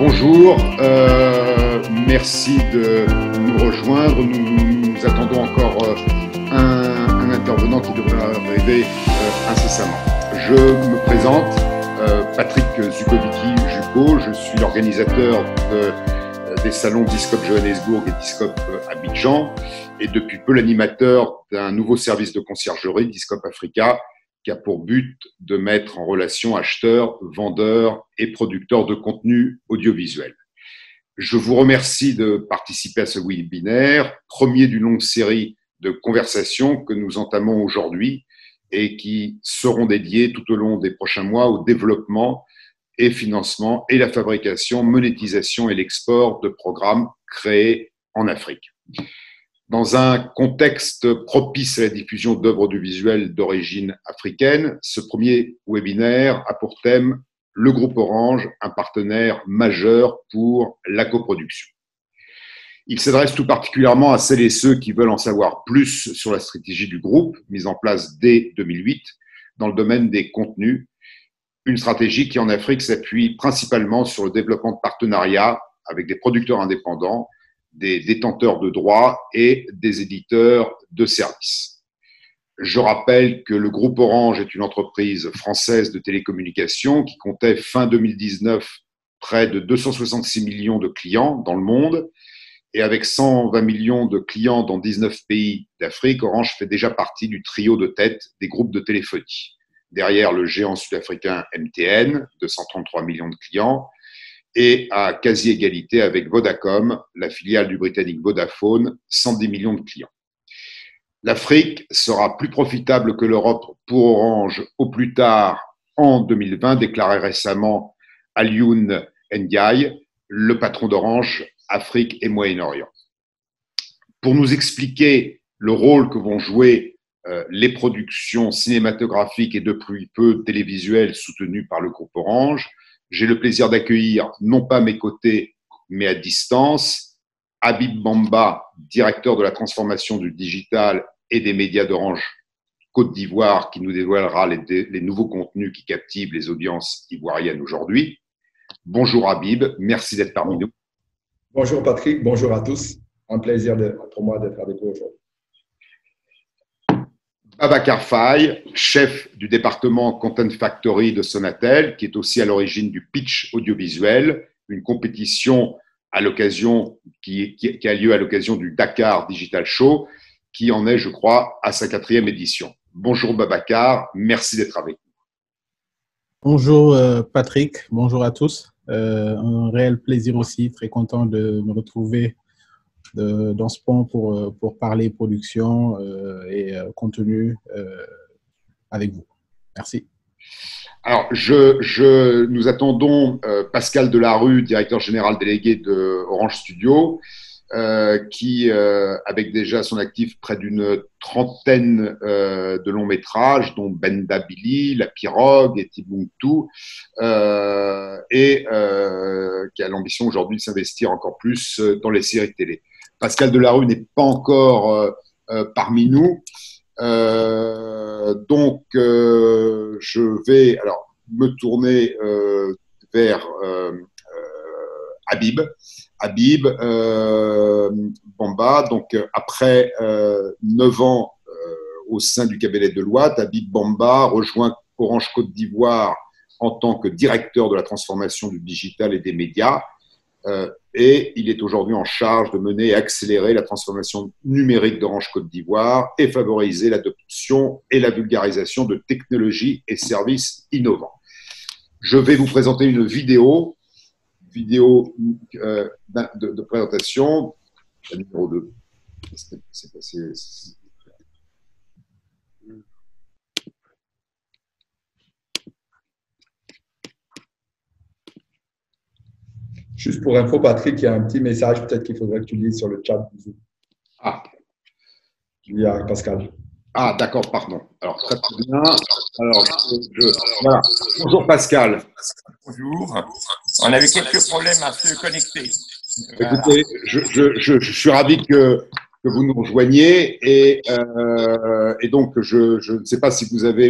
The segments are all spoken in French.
Bonjour, merci de nous rejoindre. Nous attendons encore un intervenant qui devrait arriver incessamment. Je me présente, Patrick Zukovicki-Jucko, je suis l'organisateur des salons Discope Johannesburg et Discope Abidjan et depuis peu l'animateur d'un nouveau service de conciergerie, Discope Africa, qui a pour but de mettre en relation acheteurs, vendeurs et producteurs de contenu audiovisuel. Je vous remercie de participer à ce webinaire, premier d'une longue série de conversations que nous entamons aujourd'hui et qui seront dédiées tout au long des prochains mois au développement et financement et la fabrication, monétisation et l'export de programmes créés en Afrique. Dans un contexte propice à la diffusion d'œuvres audiovisuelles d'origine africaine, ce premier webinaire a pour thème le groupe Orange, un partenaire majeur pour la coproduction. Il s'adresse tout particulièrement à celles et ceux qui veulent en savoir plus sur la stratégie du groupe, mise en place dès 2008 dans le domaine des contenus, une stratégie qui en Afrique s'appuie principalement sur le développement de partenariats avec des producteurs indépendants, des détenteurs de droits et des éditeurs de services. Je rappelle que le groupe Orange est une entreprise française de télécommunications qui comptait fin 2019 près de 266 millions de clients dans le monde et avec 120 millions de clients dans 19 pays d'Afrique, Orange fait déjà partie du trio de tête des groupes de téléphonie. Derrière le géant sud-africain MTN, 233 millions de clients, et à quasi-égalité avec Vodacom, la filiale du britannique Vodafone, 110 millions de clients. L'Afrique sera plus profitable que l'Europe pour Orange au plus tard en 2020, déclarait récemment Alioune Ndiaye, le patron d'Orange, Afrique et Moyen-Orient. Pour nous expliquer le rôle que vont jouer les productions cinématographiques et depuis peu télévisuelles soutenues par le groupe Orange, j'ai le plaisir d'accueillir, non pas à mes côtés, mais à distance, Habib Bamba, directeur de la transformation du digital et des médias d'Orange Côte d'Ivoire, qui nous dévoilera les nouveaux contenus qui captivent les audiences ivoiriennes aujourd'hui. Bonjour Habib, merci d'être parmi nous. Bonjour Patrick, bonjour à tous. Un plaisir pour moi d'être avec vous aujourd'hui. Babacar Faye, chef du département Content Factory de Sonatel, qui est aussi à l'origine du pitch audiovisuel, une compétition à l'occasion qui a lieu à l'occasion du Dakar Digital Show, qui en est, je crois, à sa 4e édition. Bonjour Babacar, merci d'être avec nous. Bonjour Patrick, bonjour à tous. Un réel plaisir aussi, très content de me retrouver dans ce pont pour parler production et contenu avec vous. Merci. Alors, nous attendons Pascal Delarue, directeur général délégué de Orange Studio, qui, avec déjà à son actif près d'une trentaine de longs métrages, dont Benda Billy, La Pirogue et Timbuktu, et qui a l'ambition aujourd'hui de s'investir encore plus dans les séries télé. Pascal Delarue n'est pas encore parmi nous, donc je vais alors me tourner vers Habib Bamba. Donc après 9 ans au sein du cabinet de Deloitte, Habib Bamba rejoint Orange Côte d'Ivoire en tant que directeur de la transformation du digital et des médias. Et il est aujourd'hui en charge de mener et accélérer la transformation numérique d'Orange Côte d'Ivoire et favoriser l'adoption et la vulgarisation de technologies et services innovants. Je vais vous présenter une vidéo de présentation, la numéro 2. Juste pour info, Patrick, il y a un petit message peut-être qu'il faudrait que tu lises sur le chat. Ah. Il y a Pascal. Ah, d'accord, pardon. Alors, très bien. Alors, voilà. Bonjour Pascal. Bonjour. On avait quelques problèmes à se connecter. Écoutez, je suis ravi que vous nous rejoigniez et donc je ne sais pas si vous avez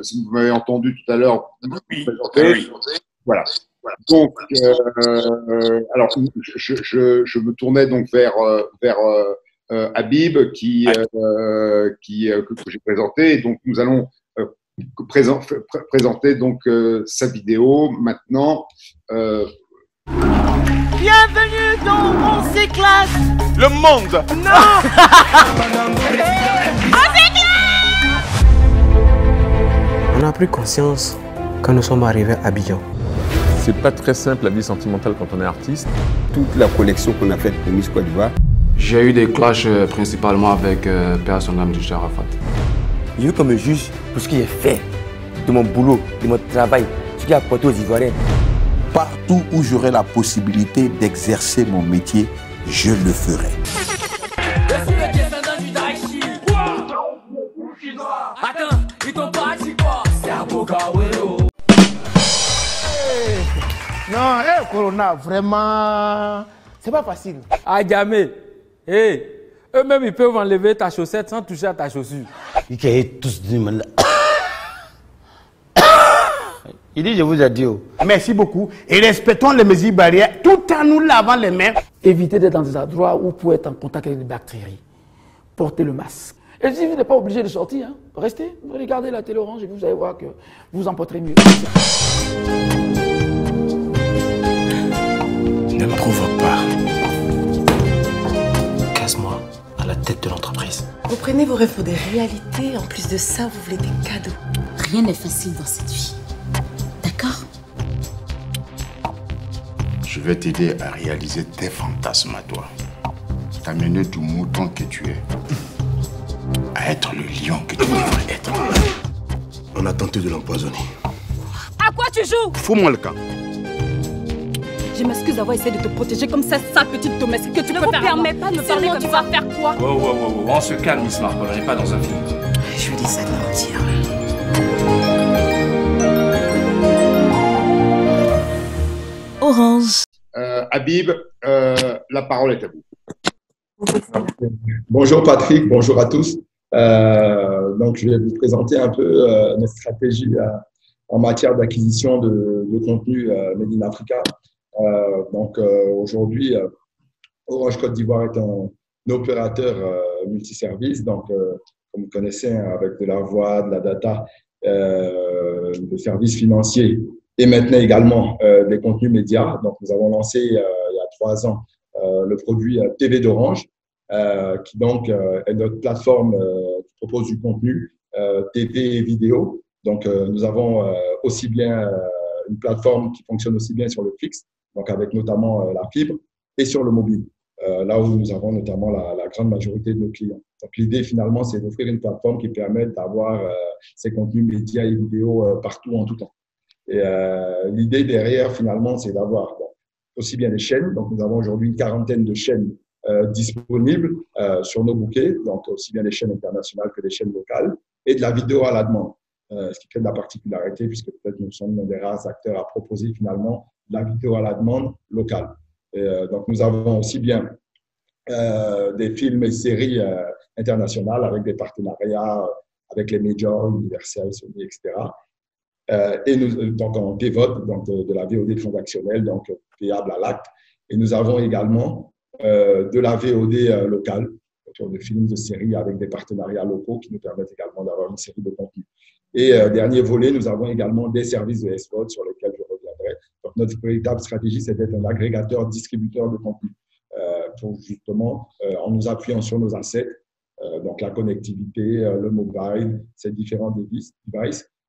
si vous m'avez entendu tout à l'heure. Oui. Voilà. Voilà. Donc, alors, je me tournais donc vers Habib que j'ai présenté. Et donc, nous allons présenter donc sa vidéo maintenant. Bienvenue dans On s'éclate. Le monde. Non. On a pris conscience quand nous sommes arrivés à Abidjan. C'est pas très simple la vie sentimentale quand on est artiste. Toute la collection qu'on a faite pour Miss Côte d'Ivoire. J'ai eu des clashs principalement avec Père Sonam du Arafat. Je veux qu'on me juge pour ce que j'ai fait, de mon boulot, de mon travail, ce qui a apporté aux Ivoiriens. Partout où j'aurai la possibilité d'exercer mon métier, je le ferai. Attends, ils t'ont pas dit quoi? C'est un beau gawéo. Non, Corona, vraiment, c'est pas facile. Ah, Djamé, eux-mêmes, ils peuvent enlever ta chaussette sans toucher à ta chaussure. Il dit, je vous ai dit. Merci beaucoup et respectons les mesures barrières tout en nous lavant les mains. Évitez d'être dans des endroits où vous pouvez être en contact avec des bactéries. Portez le masque. Et si vous n'êtes pas obligé de sortir, hein, restez, regardez la télé orange et vous allez voir que vous en porterez mieux. Ne me provoque pas. Casse-moi à la tête de l'entreprise. Vous prenez vos rêves pour des réalités, en plus de ça, vous voulez des cadeaux. Rien n'est facile dans cette vie. D'accord? Je vais t'aider à réaliser tes fantasmes à toi. T'amener du mouton que tu es à être le lion que tu devrais être. On a tenté de l'empoisonner. À quoi tu joues? Fous-moi le camp. Je m'excuse d'avoir essayé de te protéger comme cette sale petite domestique que tu ne peux faire. Ne vous permets pas de me parler comme ça. Tu vas faire quoi? Wow, on se calme, Miss Marple, on n'est pas dans un film. Je lui dis ça de mentir. Orange. Habib, la parole est à vous. Bonjour Patrick, bonjour à tous. Donc, je vais vous présenter un peu notre stratégie en matière d'acquisition de contenu Made in Africa. Aujourd'hui, Orange Côte d'Ivoire est un opérateur multiservice. Donc, comme vous connaissez, avec de la voix, de la data, de services financiers et maintenant également des contenus médias. Donc, nous avons lancé il y a 3 ans le produit TV d'Orange, qui donc est notre plateforme qui propose du contenu TV et vidéo. Donc, nous avons aussi bien une plateforme qui fonctionne aussi bien sur le fixe, donc avec notamment la fibre, et sur le mobile, là où nous avons notamment la grande majorité de nos clients. Donc, l'idée finalement, c'est d'offrir une plateforme qui permet d'avoir ces contenus médias et vidéos partout en tout temps. Et l'idée derrière, finalement, c'est d'avoir aussi bien des chaînes. Donc, nous avons aujourd'hui une 40aine de chaînes disponibles sur nos bouquets, donc aussi bien des chaînes internationales que des chaînes locales, et de la vidéo à la demande, ce qui crée de la particularité, puisque peut-être nous sommes l'un des rares acteurs à proposer finalement de la vidéo à la demande locale. Et, donc, nous avons aussi bien des films et séries internationales avec des partenariats avec les majors, Universal, Sony, etc. Et nous, donc en PVOD, donc de la VOD transactionnelle, donc payable à l'acte. Et nous avons également de la VOD locale, autour de films, de séries avec des partenariats locaux qui nous permettent également d'avoir une série de contenus. Et dernier volet, nous avons également des services de SVOD sur lesquels je reviendrai. Donc notre véritable stratégie, c'est d'être un agrégateur, distributeur de contenu pour justement, en nous appuyant sur nos assets, donc la connectivité, le mobile, ces différents devices,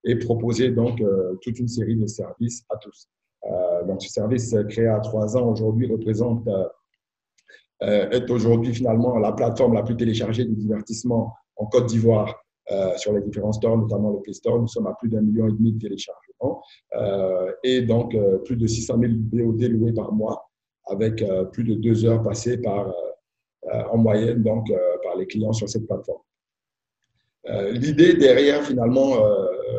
et proposer donc toute une série de services à tous. Donc ce service créé à 3 ans aujourd'hui représente est aujourd'hui finalement la plateforme la plus téléchargée de divertissement en Côte d'Ivoire sur les différents stores, notamment le Play Store. Nous sommes à plus d'1,5 million de téléchargements et donc plus de 600 000 VOD loués par mois avec plus de 2 heures passées en moyenne donc, par les clients sur cette plateforme. L'idée derrière finalement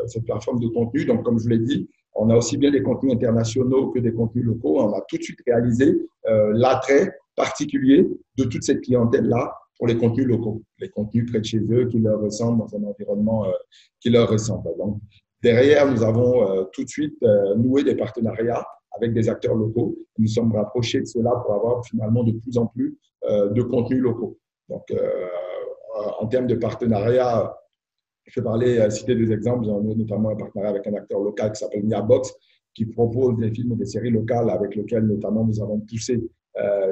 cette plateforme de contenu, donc comme je vous l'ai dit, on a aussi bien des contenus internationaux que des contenus locaux. On a tout de suite réalisé l'attrait particulier de toute cette clientèle-là pour les contenus locaux, les contenus près de chez eux qui leur ressemblent dans un environnement qui leur ressemble. Donc, derrière, nous avons tout de suite noué des partenariats avec des acteurs locaux. Nous sommes rapprochés de cela pour avoir finalement de plus en plus de contenus locaux. Donc, en termes de partenariat, je vais citer deux exemples. J'en ai notamment un partenariat avec un acteur local qui s'appelle Miabox, qui propose des films et des séries locales avec lesquels notamment nous avons poussé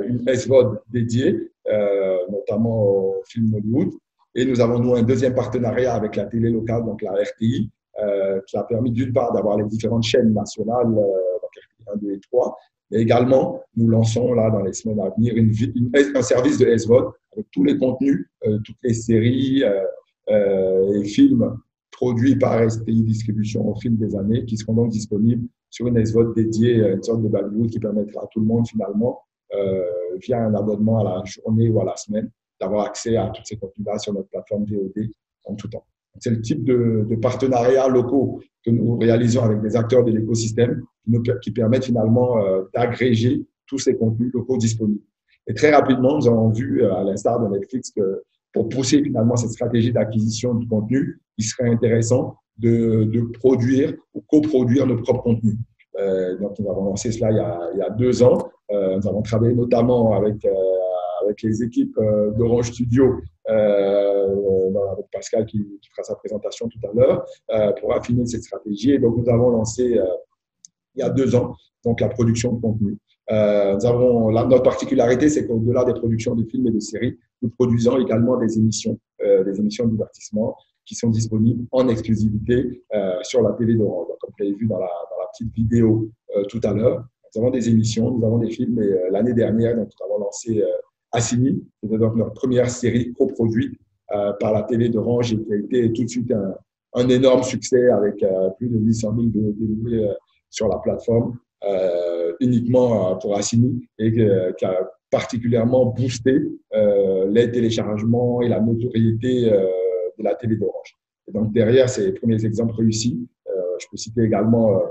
une SVOD dédiée, notamment au film Hollywood. Et nous avons noué un deuxième partenariat avec la télé locale, donc la RTI, qui a permis d'une part d'avoir les différentes chaînes nationales, donc RTI 1, 2 et 3, mais également nous lançons là dans les semaines à venir un service de SVOD avec tous les contenus, toutes les séries et films produits par STI Distribution au fil des années, qui seront donc disponibles sur une SVOD dédiée, une sorte de baby-hood qui permettra à tout le monde finalement, via un abonnement à la journée ou à la semaine, d'avoir accès à tous ces contenus-là sur notre plateforme VOD en tout temps. C'est le type de partenariats locaux que nous réalisons avec des acteurs de l'écosystème qui permettent finalement d'agréger tous ces contenus locaux disponibles. Et très rapidement, nous avons vu, à l'instar de Netflix, que pour pousser finalement cette stratégie d'acquisition du contenu, il serait intéressant de produire ou coproduire nos propres contenus. Donc, nous avons lancé cela il y a 2 ans. Nous avons travaillé notamment avec les équipes d'Orange Studio, avec Pascal qui fera sa présentation tout à l'heure, pour affiner cette stratégie. Et donc, nous avons lancé il y a 2 ans donc la production de contenu. Notre particularité, c'est qu'au-delà des productions de films et de séries, nous produisons également des émissions de divertissement qui sont disponibles en exclusivité sur la télé d'Orange. Comme vous l'avez vu dans la petite vidéo tout à l'heure, nous avons des émissions, nous avons des films. Et l'année dernière, donc, nous avons lancé Assini, c'était donc notre première série coproduite par la télé d'Orange et qui a été tout de suite un énorme succès avec plus de 800 000 délivrés sur la plateforme, uniquement pour Assini, et qui a particulièrement boosté les téléchargements et la notoriété de la télé d'Orange. Et donc, derrière ces premiers exemples réussis, je peux citer également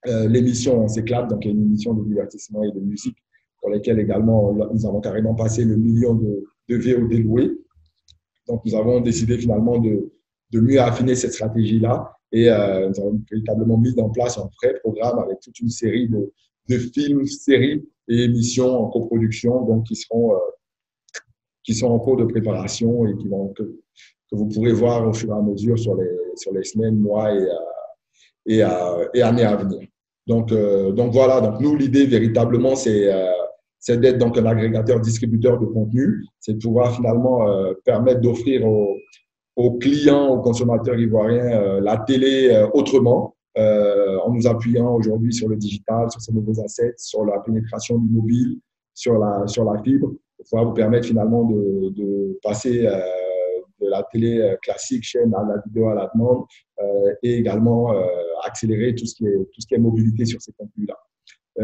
l'émission On s'éclate, donc une émission de divertissement et de musique pour lesquelles également nous avons carrément passé le million de VOD loués. Donc, nous avons décidé finalement de mieux affiner cette stratégie-là et nous avons véritablement mis en place un vrai programme avec toute une série de films, séries et émissions en coproduction, donc qui sont en cours de préparation et que vous pourrez voir au fur et à mesure sur les semaines, mois et années à venir. Donc voilà, donc nous, l'idée véritablement, c'est d'être donc un agrégateur distributeur de contenu, c'est de pouvoir finalement permettre d'offrir aux clients, aux consommateurs ivoiriens la télé autrement, en nous appuyant aujourd'hui sur le digital, sur ces nouveaux assets, sur la pénétration du mobile, sur la fibre, pour pouvoir vous permettre finalement de passer de la télé classique, chaîne à la vidéo à la demande, et également accélérer tout ce qui est mobilité sur ces contenus-là.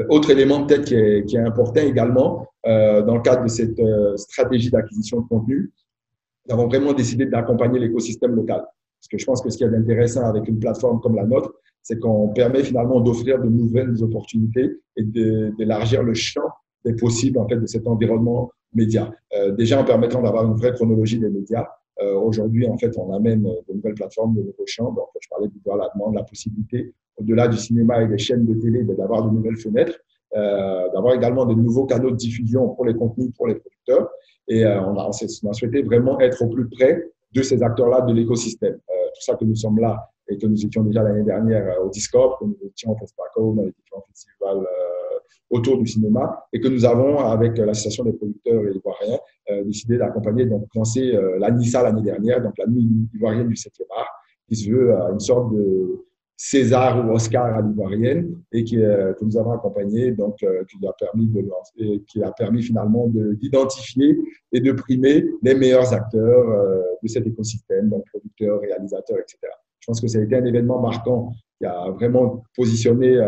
Autre élément peut-être qui est important également dans le cadre de cette stratégie d'acquisition de contenu, nous avons vraiment décidé d'accompagner l'écosystème local. Parce que je pense que ce qui est intéressant avec une plateforme comme la nôtre, c'est qu'on permet finalement d'offrir de nouvelles opportunités et d'élargir le champ des possibles en fait, de cet environnement média. Déjà en permettant d'avoir une vraie chronologie des médias. Aujourd'hui, en fait, on amène de nouvelles plateformes, de nouveaux champs. Donc, je parlais du droit à la demande, la possibilité, au-delà du cinéma et des chaînes de télé, d'avoir de nouvelles fenêtres, d'avoir également de nouveaux canaux de diffusion pour les contenus, pour les producteurs. Et on a souhaité vraiment être au plus près de ces acteurs-là de l'écosystème. Tout ça que nous sommes là et que nous étions déjà l'année dernière au Discord, que nous étions au FESPACO, dans les différents festivals autour du cinéma, et que nous avons, avec l'Association des producteurs ivoiriens, décidé d'accompagner, donc lancer la NISA l'année dernière, donc la Nuit ivoirienne du 7e art, qui se veut une sorte de César ou Oscar à l'ivoirienne, et que nous avons accompagné, donc qui a permis finalement d'identifier et de primer les meilleurs acteurs de cet écosystème, donc producteurs, réalisateurs, etc. Je pense que ça a été un événement marquant qui a vraiment positionné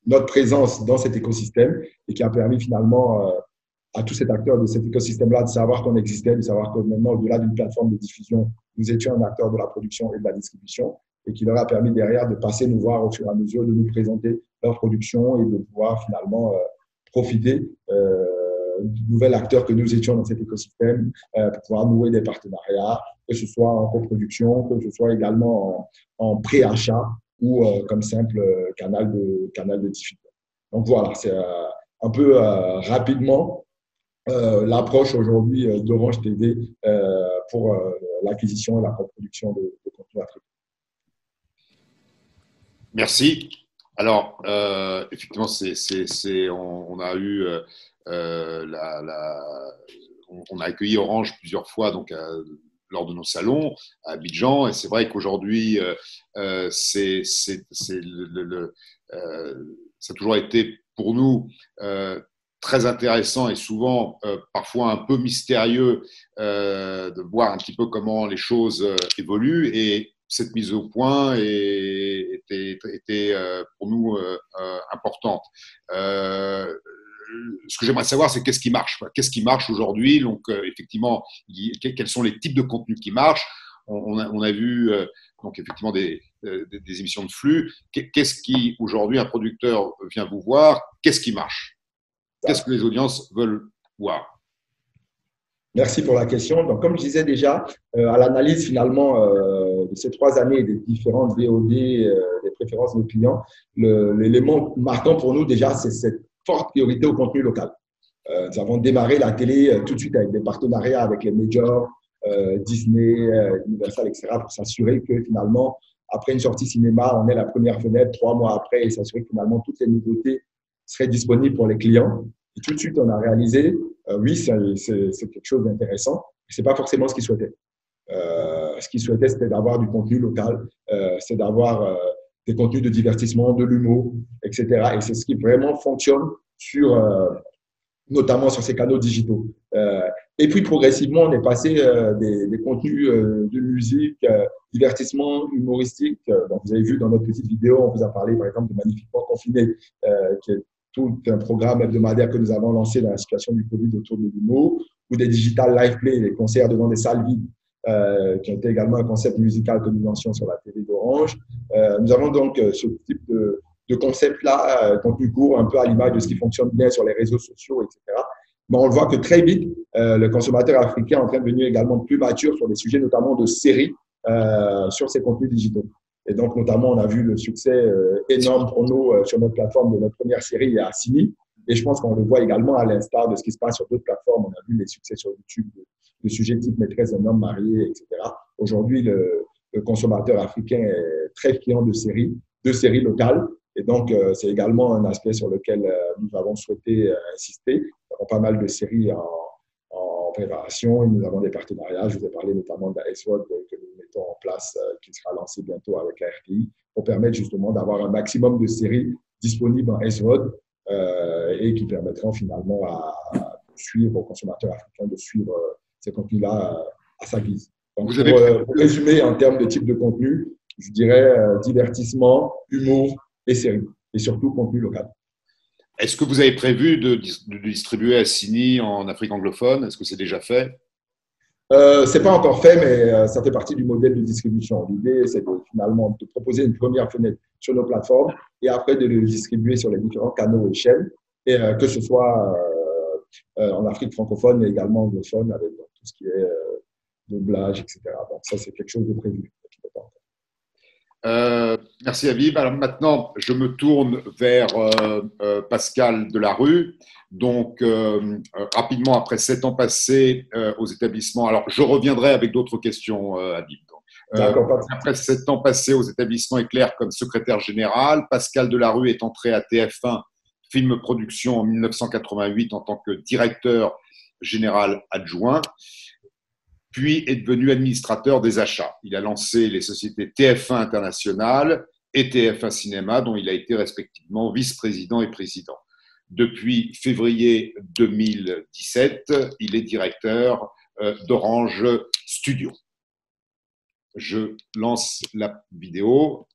notre présence dans cet écosystème et qui a permis finalement à tous ces acteurs de cet écosystème-là de savoir qu'on existait, de savoir que maintenant, au-delà d'une plateforme de diffusion, nous étions un acteur de la production et de la distribution, et qui leur a permis derrière de passer nous voir au fur et à mesure, de nous présenter leur production et de pouvoir finalement profiter du nouvel acteur que nous étions dans cet écosystème pour pouvoir nouer des partenariats, que ce soit en coproduction, que ce soit également en pré-achat ou comme simple canal de diffusion. Donc voilà, c'est un peu rapidement l'approche aujourd'hui d'Orange TV pour l'acquisition et la coproduction de contenu africain. Merci. Alors, effectivement, on a eu on a accueilli Orange plusieurs fois donc, lors de nos salons à Abidjan, et c'est vrai qu'aujourd'hui, ça a toujours été pour nous très intéressant et souvent parfois un peu mystérieux de voir un petit peu comment les choses évoluent, et cette mise au point était pour nous importante. Ce que j'aimerais savoir, c'est qu'est-ce qui marche. Qu'est-ce qui marche aujourd'hui? Donc, effectivement, quels sont les types de contenus qui marchent? On a vu donc effectivement des émissions de flux. Qu'est-ce qui, aujourd'hui, un producteur vient vous voir? Qu'est-ce qui marche? Qu'est-ce que les audiences veulent voir? Merci pour la question. Donc, comme je disais déjà, à l'analyse finalement de ces 3 années des différentes VOD, des préférences de nos clients, l'élément marquant pour nous déjà, c'est cette forte priorité au contenu local. Nous avons démarré la télé tout de suite avec des partenariats avec les majors, Disney, Universal, etc., pour s'assurer que finalement, après une sortie cinéma, on ait la première fenêtre 3 mois après et s'assurer que finalement toutes les nouveautés seraient disponibles pour les clients. Et tout de suite, on a réalisé, oui, c'est quelque chose d'intéressant, mais ce n'est pas forcément ce qu'ils souhaitaient. Ce qu'ils souhaitaient, c'était d'avoir du contenu local, c'est d'avoir des contenus de divertissement, de l'humour, etc. Et c'est ce qui vraiment fonctionne notamment sur ces canaux digitaux. Et puis, progressivement, on est passé des contenus de musique, divertissement, humoristique. Donc, vous avez vu dans notre petite vidéo, on vous a parlé, par exemple, de Magnifiquement Confiné, qui est tout un programme hebdomadaire que nous avons lancé dans la situation du Covid autour de l'humour, ou des digital live play, des concerts devant des salles vides, qui ont été également un concept musical que nous lancions sur la télé d'Orange. Nous avons donc ce type de concept-là, contenu court, un peu à l'image de ce qui fonctionne bien sur les réseaux sociaux, etc. Mais on le voit que très vite, le consommateur africain est en train de devenir également plus mature sur des sujets notamment de séries sur ces contenus digitaux. Et donc, notamment, on a vu le succès énorme pour nous sur notre plateforme de notre première série à Sini. Et je pense qu'on le voit également à l'instar de ce qui se passe sur d'autres plateformes. On a vu les succès sur YouTube de sujets type maîtresse d'un homme marié, etc. Aujourd'hui, le consommateur africain est très friand de séries locales. Et donc, c'est également un aspect sur lequel nous avons souhaité insister. Nous avons pas mal de séries en préparation et nous avons des partenariats. Je vous ai parlé notamment d'ASWOD que nous mettons en place, qui sera lancé bientôt avec la RTI, pour permettre justement d'avoir un maximum de séries disponibles en SVOD et qui permettront finalement à suivre aux consommateurs africains de suivre ces contenus-là à sa guise. Donc, pour résumer en termes de type de contenu, je dirais divertissement, humour et séries, et surtout contenu local. Est-ce que vous avez prévu de distribuer à Sini en Afrique anglophone? Est-ce que c'est déjà fait? C'est pas encore fait, mais ça fait partie du modèle de distribution. L'idée, c'est finalement de proposer une première fenêtre sur nos plateformes et après de le distribuer sur les différents canaux et chaînes, et que ce soit en Afrique francophone, mais également anglophone, avec tout ce qui est doublage, etc. Donc ça, c'est quelque chose de prévu. Merci Habib. Alors maintenant, je me tourne vers Pascal Delarue. Donc, rapidement, après 7 ans passés aux établissements, alors je reviendrai avec d'autres questions, Habib. Après 7 ans passés aux établissements Éclair comme secrétaire général, Pascal Delarue est entré à TF1 Film Production en 1988 en tant que directeur général adjoint, puis est devenu administrateur des achats. Il a lancé les sociétés TF1 International et TF1 Cinéma, dont il a été respectivement vice-président et président. Depuis février 2017, il est directeur d'Orange Studio. Je lance la vidéo.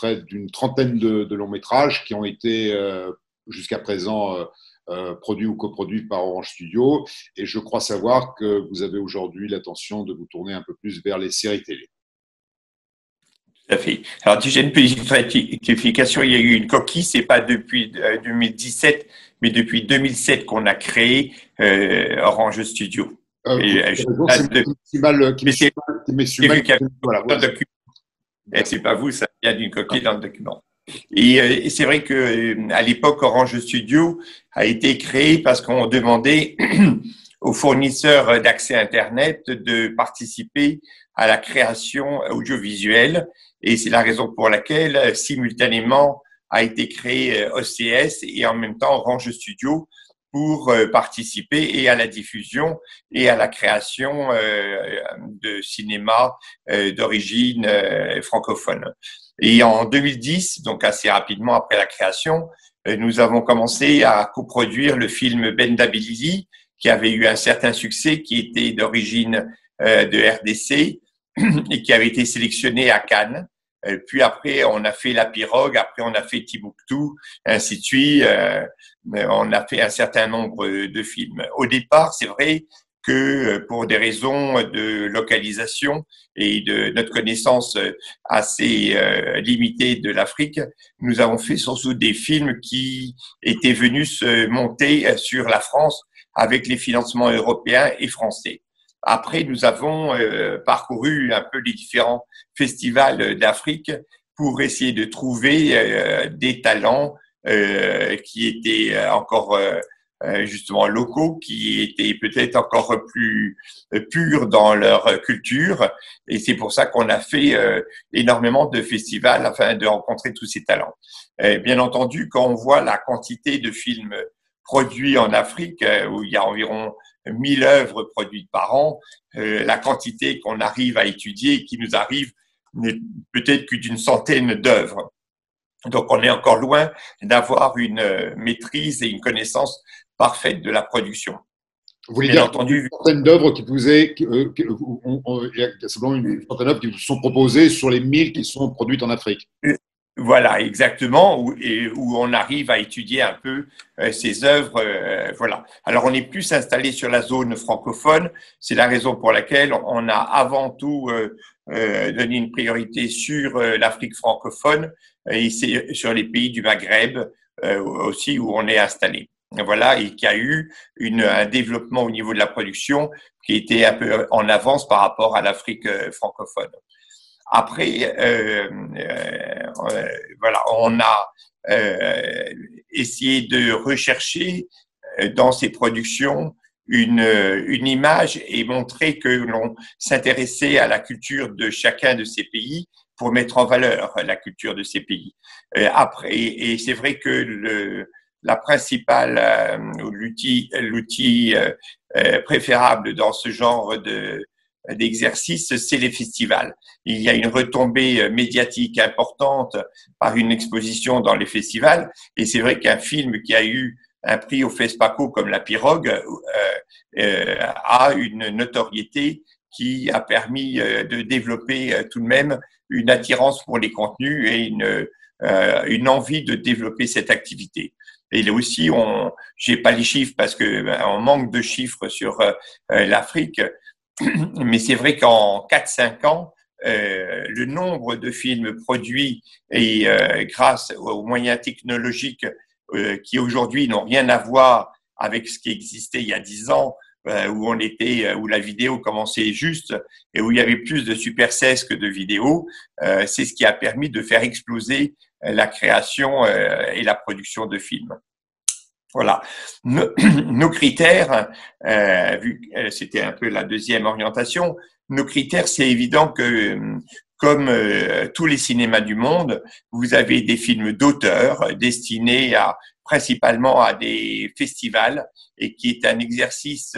près d'une trentaine de longs métrages qui ont été jusqu'à présent produits ou coproduits par Orange Studio. Et je crois savoir que vous avez aujourd'hui l'intention de vous tourner un peu plus vers les séries télé. Tout à fait. Alors, j'ai une petite rectification. Il y a eu une coquille. C'est pas depuis 2017, mais depuis 2007 qu'on a créé Orange Studio. C'est pas vous, ça vient d'une coquille dans le document. Et c'est vrai que à l'époque, Orange Studio a été créé parce qu'on demandait aux fournisseurs d'accès Internet de participer à la création audiovisuelle. Et c'est la raison pour laquelle, simultanément, a été créé OCS et en même temps Orange Studio pour participer et à la diffusion et à la création de cinéma d'origine francophone. Et en 2010, donc assez rapidement après la création, nous avons commencé à coproduire le film Bendability, qui avait eu un certain succès, qui était d'origine de RDC et qui avait été sélectionné à Cannes. Puis après, on a fait La Pirogue, après on a fait Timbuktu, ainsi de suite. On a fait un certain nombre de films. Au départ, c'est vrai que pour des raisons de localisation et de notre connaissance assez limitée de l'Afrique, nous avons fait surtout des films qui étaient venus se monter sur la France avec les financements européens et français. Après, nous avons parcouru un peu les différents festivals d'Afrique pour essayer de trouver des talents qui étaient encore justement locaux, qui étaient peut-être encore plus purs dans leur culture. Et c'est pour ça qu'on a fait énormément de festivals afin de rencontrer tous ces talents. Bien entendu, quand on voit la quantité de films produits en Afrique, où il y a environ 1000 œuvres produites par an, la quantité qu'on arrive à étudier, qui nous arrive, n'est peut-être que d'une centaine d'œuvres. Donc, on est encore loin d'avoir une maîtrise et une connaissance parfaite de la production. Vous voulez dire une centaine d'œuvres qui vous est, il y a simplement une centaine d'œuvres qui vous sont proposées sur les 1000 qui sont produites en Afrique. Voilà, exactement, où on arrive à étudier un peu ces œuvres. Voilà. Alors, on est plus installé sur la zone francophone. C'est la raison pour laquelle on a avant tout donné une priorité sur l'Afrique francophone et c'est sur les pays du Maghreb aussi où on est installé. Voilà, et qu'il y a eu un développement au niveau de la production qui était un peu en avance par rapport à l'Afrique francophone. Après, voilà, on a essayé de rechercher dans ces productions une image et montrer que l'on s'intéressait à la culture de chacun de ces pays pour mettre en valeur la culture de ces pays. Après, et c'est vrai que la principale, l'outil préférable dans ce genre d'exercice, c'est les festivals. Il y a une retombée médiatique importante par une exposition dans les festivals, et c'est vrai qu'un film qui a eu un prix au FESPACO comme La Pirogue a une notoriété qui a permis de développer tout de même une attirance pour les contenus et une envie de développer cette activité. Et là aussi, j'ai pas les chiffres parce que on manque de chiffres sur l'Afrique, mais c'est vrai qu'en 4-5 ans, le nombre de films produits et grâce aux moyens technologiques qui aujourd'hui n'ont rien à voir avec ce qui existait il y a 10 ans, où la vidéo commençait juste et où il y avait plus de Super 16 que de vidéos, c'est ce qui a permis de faire exploser la création et la production de films. Voilà. Nos critères, vu que c'était un peu la deuxième orientation, nos critères, c'est évident que comme tous les cinémas du monde, vous avez des films d'auteur destinés principalement à des festivals et qui est un exercice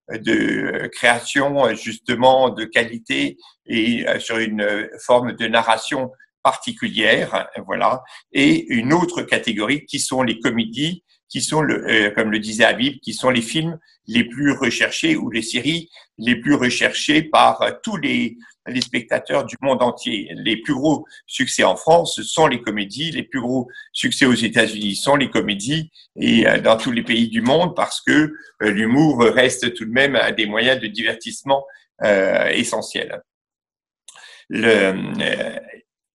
de création justement de qualité et sur une forme de narration particulière, voilà. Et une autre catégorie qui sont les comédies qui sont, comme le disait Habib, qui sont les films les plus recherchés ou les séries les plus recherchées par tous les spectateurs du monde entier. Les plus gros succès en France sont les comédies, les plus gros succès aux États-Unis sont les comédies et dans tous les pays du monde parce que l'humour reste tout de même un des moyens de divertissement essentiels.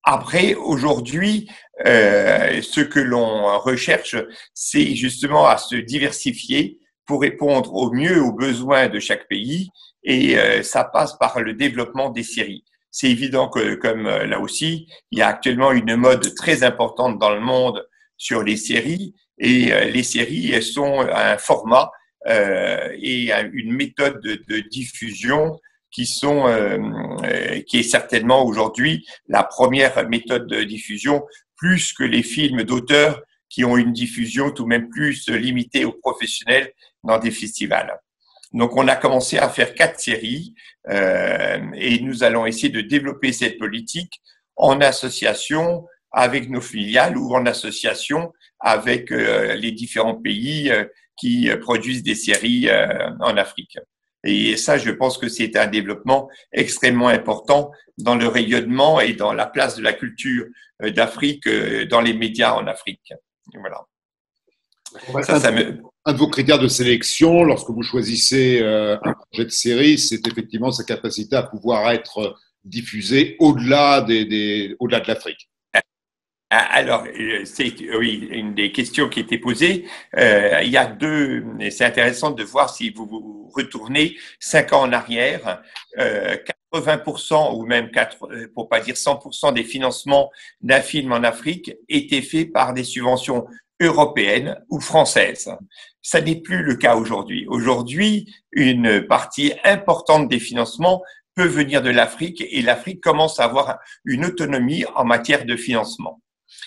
Après, aujourd'hui, ce que l'on recherche, c'est justement à se diversifier pour répondre au mieux aux besoins de chaque pays et ça passe par le développement des séries. C'est évident que, comme là aussi, il y a actuellement une mode très importante dans le monde sur les séries et les séries elles sont un format et une méthode de diffusion qui est certainement aujourd'hui la première méthode de diffusion, plus que les films d'auteurs qui ont une diffusion tout de même plus limitée aux professionnels dans des festivals. Donc, on a commencé à faire 4 séries et nous allons essayer de développer cette politique en association avec nos filiales ou en association avec les différents pays qui produisent des séries en Afrique. Et ça, je pense que c'est un développement extrêmement important dans le rayonnement et dans la place de la culture d'Afrique dans les médias en Afrique. Voilà. Un de vos critères de sélection, lorsque vous choisissez un projet de série, c'est effectivement sa capacité à pouvoir être diffusé au-delà au-delà de l'Afrique. Alors, c'est oui une des questions qui était posée. Il y a deux. C'est intéressant de voir si vous vous retournez 5 ans en arrière. 80% ou même pour pas dire 100% des financements d'un film en Afrique étaient faits par des subventions européennes ou françaises. Ça n'est plus le cas aujourd'hui. Aujourd'hui, une partie importante des financements peut venir de l'Afrique et l'Afrique commence à avoir une autonomie en matière de financement.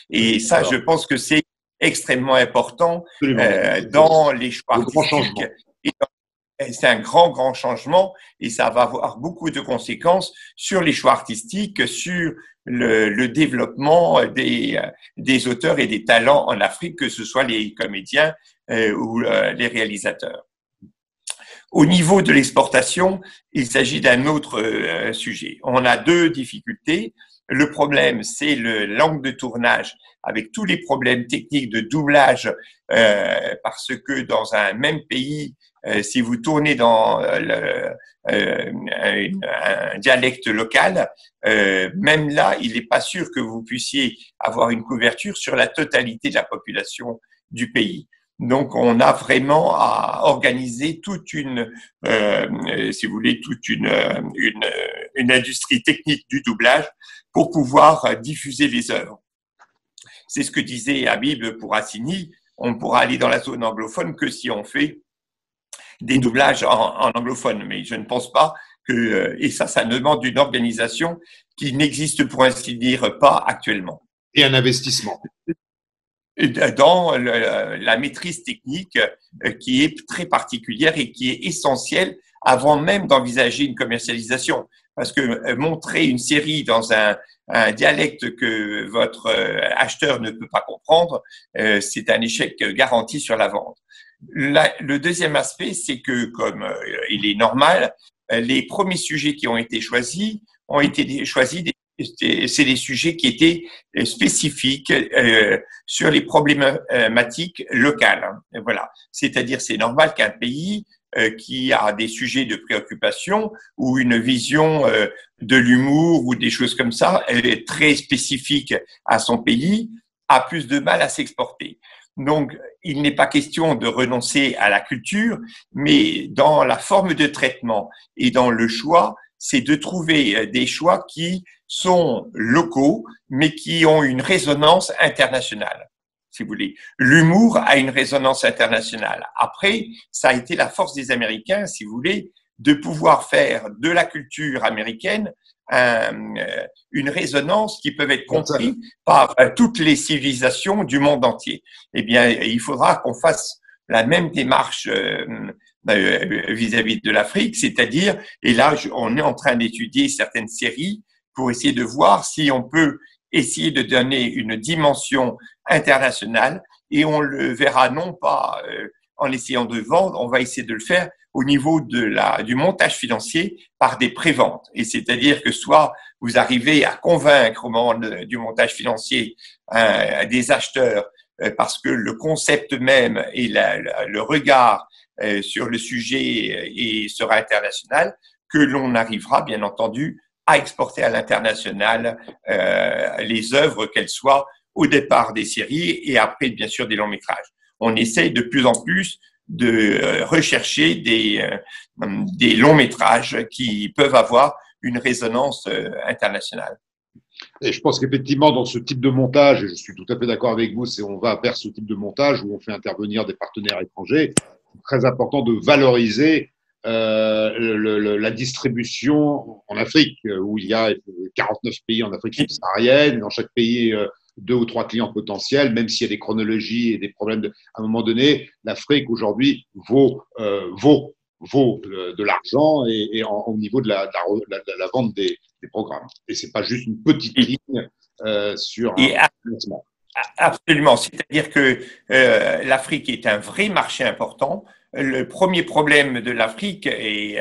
Et ça, je pense que c'est extrêmement important dans les choix artistiques. C'est un grand changement et ça va avoir beaucoup de conséquences sur les choix artistiques, sur le développement des auteurs et des talents en Afrique, que ce soit les comédiens ou les réalisateurs. Au niveau de l'exportation, il s'agit d'un autre sujet. On a 2 difficultés. Le problème, c'est le l'angle de tournage avec tous les problèmes techniques de doublage parce que dans un même pays, si vous tournez dans un dialecte local, même là, il n'est pas sûr que vous puissiez avoir une couverture sur la totalité de la population du pays. Donc, on a vraiment à organiser toute une, si vous voulez, toute une industrie technique du doublage pour pouvoir diffuser les œuvres. C'est ce que disait Habib pour Assini. On ne pourra aller dans la zone anglophone que si on fait des doublages en anglophone. Mais je ne pense pas que, et ça demande une organisation qui n'existe pour ainsi dire pas actuellement. Et un investissement. Dans la maîtrise technique qui est très particulière et qui est essentielle avant même d'envisager une commercialisation. Parce que montrer une série dans un dialecte que votre acheteur ne peut pas comprendre, c'est un échec garanti sur la vente. Le deuxième aspect, c'est que, comme il est normal, les premiers sujets qui ont été choisis c'est des sujets qui étaient spécifiques sur les problématiques locales. Voilà. C'est-à-dire, c'est normal qu'un pays qui a des sujets de préoccupation ou une vision de l'humour ou des choses comme ça, très spécifique à son pays, a plus de mal à s'exporter. Donc, il n'est pas question de renoncer à la culture, mais dans la forme de traitement et dans le choix, c'est de trouver des choix qui sont locaux, mais qui ont une résonance internationale, si vous voulez. L'humour a une résonance internationale. Après, ça a été la force des Américains, si vous voulez, de pouvoir faire de la culture américaine une résonance qui peut être comprise par toutes les civilisations du monde entier. Eh bien, il faudra qu'on fasse la même démarche vis-à-vis de l'Afrique, c'est-à-dire, et là, on est en train d'étudier certaines séries pour essayer de voir si on peut essayer de donner une dimension international et on le verra non pas en essayant de vendre, on va essayer de le faire au niveau du montage financier par des préventes. Et c'est-à-dire que soit vous arrivez à convaincre au moment du montage financier des acheteurs parce que le concept même et le regard sur le sujet sera international, que l'on arrivera bien entendu à exporter à l'international les œuvres, qu'elles soient au départ des séries et après bien sûr des longs métrages. On essaye de plus en plus de rechercher des longs métrages qui peuvent avoir une résonance internationale. Et je pense qu'effectivement, dans ce type de montage, et je suis tout à fait d'accord avec vous, on va vers ce type de montage où on fait intervenir des partenaires étrangers, c'est très important de valoriser la distribution en Afrique, où il y a 49 pays en Afrique subsaharienne, dans chaque pays 2 ou 3 clients potentiels, même s'il y a des chronologies et des problèmes. À un moment donné, l'Afrique aujourd'hui vaut de l'argent et au niveau de la vente des programmes. Et c'est pas juste une petite ligne sur un financement. Absolument. C'est-à-dire que l'Afrique est un vrai marché important. Le premier problème de l'Afrique et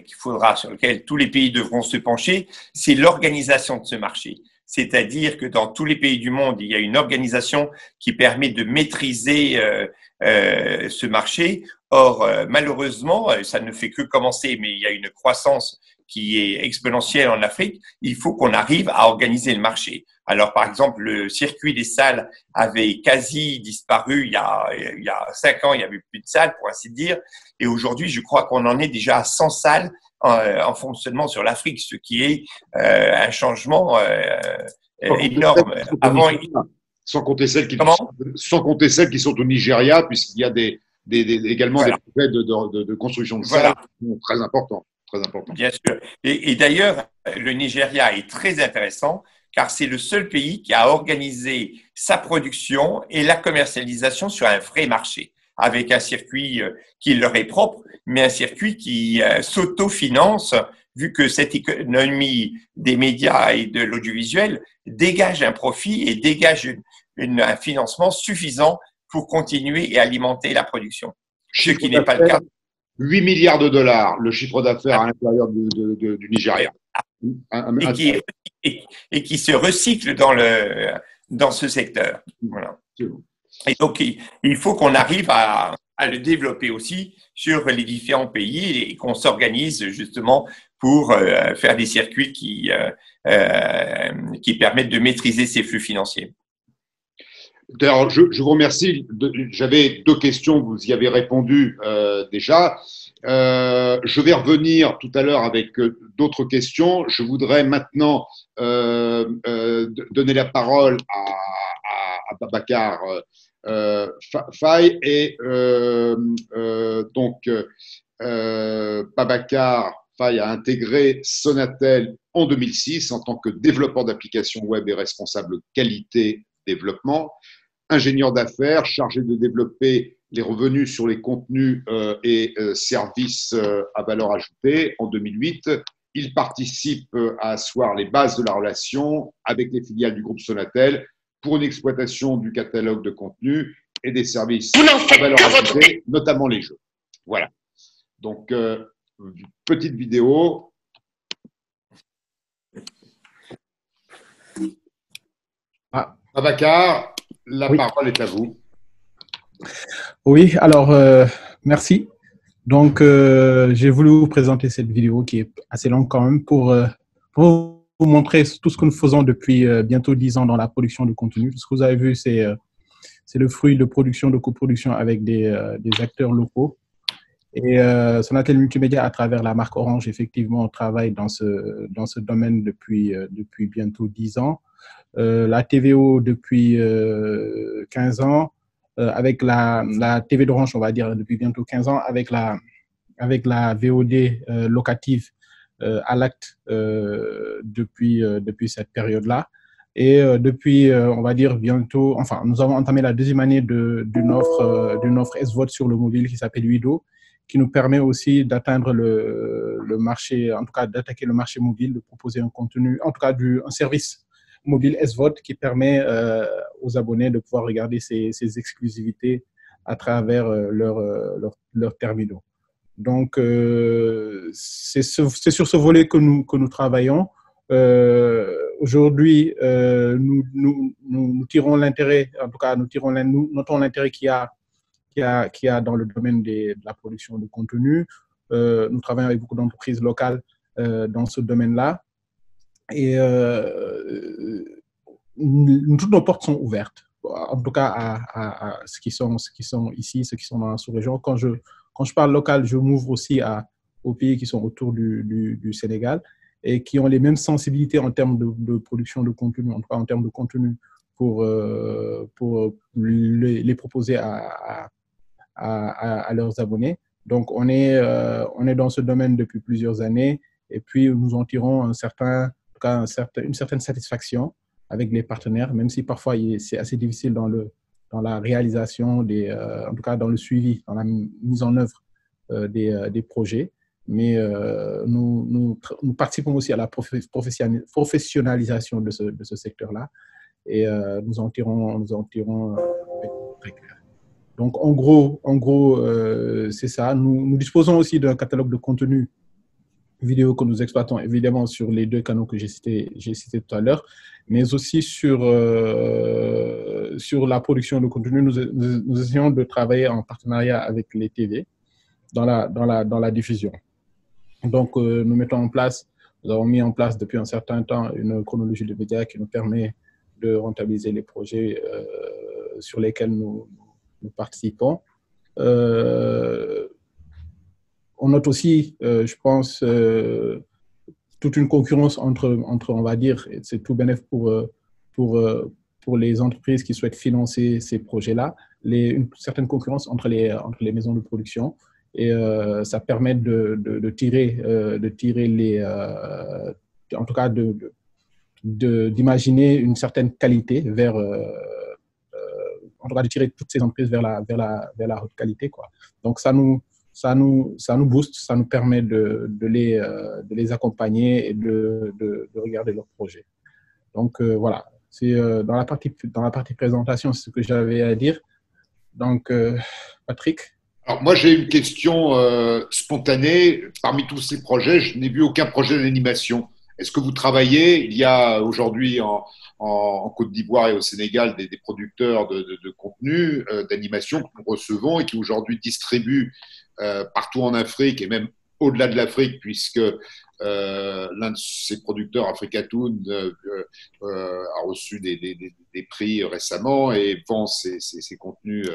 sur lequel tous les pays devront se pencher, c'est l'organisation de ce marché. C'est-à-dire que dans tous les pays du monde, il y a une organisation qui permet de maîtriser ce marché. Or, malheureusement, ça ne fait que commencer, mais il y a une croissance qui est exponentielle en Afrique. Il faut qu'on arrive à organiser le marché. Alors, par exemple, le circuit des salles avait quasi disparu il y a 5 ans. Il n'y avait plus de salles, pour ainsi dire. Et aujourd'hui, je crois qu'on en est déjà à 100 salles en fonctionnement sur l'Afrique, ce qui est un changement énorme. Sans compter celles qui sont au Nigeria, puisqu'il y a également des projets de construction de salles qui sont très importants. Bien sûr. Et d'ailleurs, le Nigeria est très intéressant car c'est le seul pays qui a organisé sa production et la commercialisation sur un vrai marché, avec un circuit qui leur est propre, mais un circuit qui s'autofinance, vu que cette économie des médias et de l'audiovisuel dégage un profit et dégage un financement suffisant pour continuer et alimenter la production, ce qui n'est pas le cas. 8 milliards de dollars, le chiffre d'affaires à l'intérieur du Nigeria. Et qui se recycle dans ce secteur. Voilà. Et donc, il faut qu'on arrive à le développer aussi sur les différents pays et qu'on s'organise justement pour faire des circuits qui permettent de maîtriser ces flux financiers. D'ailleurs, je vous remercie. J'avais 2 questions, vous y avez répondu déjà. Je vais revenir tout à l'heure avec d'autres questions. Je voudrais maintenant donner la parole à Babacar Faye. Et Babacar Faye a intégré Sonatel en 2006 en tant que développeur d'applications web et responsable qualité développement, ingénieur d'affaires chargé de développer les revenus sur les contenus et services à valeur ajoutée. En 2008, il participe à asseoir les bases de la relation avec les filiales du groupe Sonatel pour une exploitation du catalogue de contenus et des services à valeur ajoutée, notamment les jeux. Voilà. Donc, petite vidéo. Babacar, la parole est à vous. Oui, alors, merci. Donc, j'ai voulu vous présenter cette vidéo qui est assez longue quand même pour vous montrer tout ce que nous faisons depuis bientôt 10 ans dans la production de contenu. Tout ce que vous avez vu, c'est le fruit de production, de coproduction avec des acteurs locaux. Et Sonatel Multimédia, à travers la marque Orange, effectivement, travaille dans ce domaine depuis bientôt 10 ans. La TVO depuis 15 ans, avec la TV d'Orange, on va dire, depuis bientôt 15 ans, avec la VOD locative à l'acte depuis cette période-là. Et depuis, on va dire, bientôt, enfin, nous avons entamé la 2e année d'une offre SVOD sur le mobile qui s'appelle Wido, qui nous permet aussi d'atteindre le marché, en tout cas d'attaquer le marché mobile, de proposer un contenu, en tout cas un service mobile SVOD qui permet aux abonnés de pouvoir regarder ces exclusivités à travers leurs terminaux. Donc, c'est sur ce volet que nous travaillons. Aujourd'hui, nous tirons l'intérêt, en tout cas, nous notons l'intérêt qu'il y a dans le domaine de la production de contenu. Nous travaillons avec beaucoup d'entreprises locales dans ce domaine-là. Et toutes nos portes sont ouvertes, en tout cas à ceux qui sont ici, ceux qui sont dans la sous-région. Quand je parle local, je m'ouvre aussi aux pays qui sont autour du Sénégal et qui ont les mêmes sensibilités en termes de production de contenu, en tout cas en termes de contenu pour les proposer à leurs abonnés. Donc, on est dans ce domaine depuis plusieurs années et puis nous en tirons une certaine satisfaction avec les partenaires, même si parfois c'est assez difficile dans la réalisation, en tout cas dans le suivi, dans la mise en œuvre des projets. Mais nous participons aussi à la professionnalisation de ce secteur-là et nous en tirons très clair. Donc, en gros, c'est ça. Nous disposons aussi d'un catalogue de contenu vidéo que nous exploitons évidemment sur les 2 canaux que j'ai cités tout à l'heure, mais aussi sur la production de contenu. Nous essayons de travailler en partenariat avec les TV dans la diffusion. Donc, nous avons mis en place depuis un certain temps une chronologie de médias qui nous permet de rentabiliser les projets sur lesquels nous participons. On note aussi, je pense, toute une concurrence entre on va dire, c'est tout bénéfice pour les entreprises qui souhaitent financer ces projets-là, une certaine concurrence entre les maisons de production. Et ça permet de tirer en tout cas d'imaginer une certaine qualité vers en tout cas de tirer toutes ces entreprises vers la haute qualité, quoi. Donc ça nous booste, ça nous permet de les accompagner et de regarder leurs projets. Donc voilà, c'est dans la partie présentation, c'est ce que j'avais à dire. Donc Patrick. Alors moi j'ai une question spontanée. Parmi tous ces projets, je n'ai vu aucun projet d'animation. Est-ce que vous travaillez? Il y a aujourd'hui en Côte d'Ivoire et au Sénégal des producteurs de contenu d'animation que nous recevons et qui aujourd'hui distribuent partout en Afrique et même au-delà de l'Afrique, puisque l'un de ces producteurs, Africatoon, a reçu des prix récemment et vend ses contenus